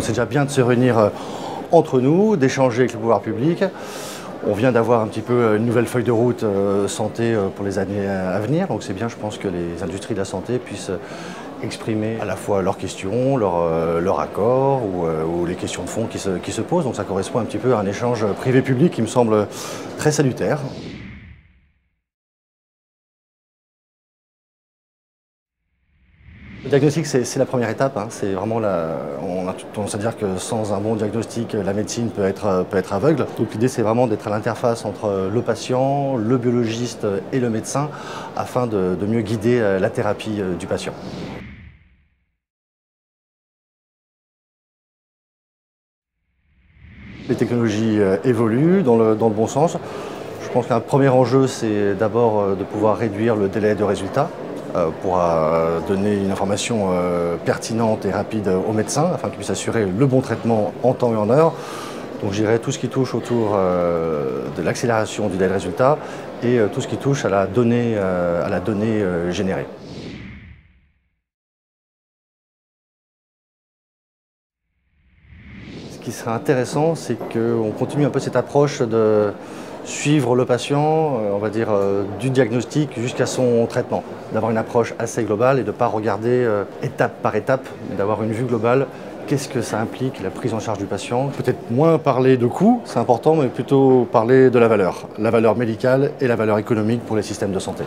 C'est déjà bien de se réunir entre nous, d'échanger avec le pouvoir public. On vient d'avoir un petit peu une nouvelle feuille de route santé pour les années à venir. Donc c'est bien, je pense, que les industries de la santé puissent exprimer à la fois leurs questions, leurs accords ou les questions de fond qui se posent. Donc ça correspond un petit peu à un échange privé-public qui me semble très salutaire. Le diagnostic, c'est la première étape. C'est vraiment on a tendance à dire que sans un bon diagnostic, la médecine peut être aveugle. Donc l'idée, c'est vraiment d'être à l'interface entre le patient, le biologiste et le médecin afin de mieux guider la thérapie du patient. Les technologies évoluent dans le bon sens. Je pense qu'un premier enjeu, c'est d'abord de pouvoir réduire le délai de résultat pour donner une information pertinente et rapide aux médecins afin qu'ils puissent assurer le bon traitement en temps et en heure. Donc je dirais tout ce qui touche autour de l'accélération du délai de résultat et tout ce qui touche à la donnée générée. Ce qui serait intéressant, c'est qu'on continue un peu cette approche de suivre le patient, on va dire, du diagnostic jusqu'à son traitement. D'avoir une approche assez globale et de ne pas regarder étape par étape, mais d'avoir une vue globale. Qu'est-ce que ça implique, la prise en charge du patient? Peut-être moins parler de coûts, c'est important, mais plutôt parler de la valeur médicale et la valeur économique pour les systèmes de santé.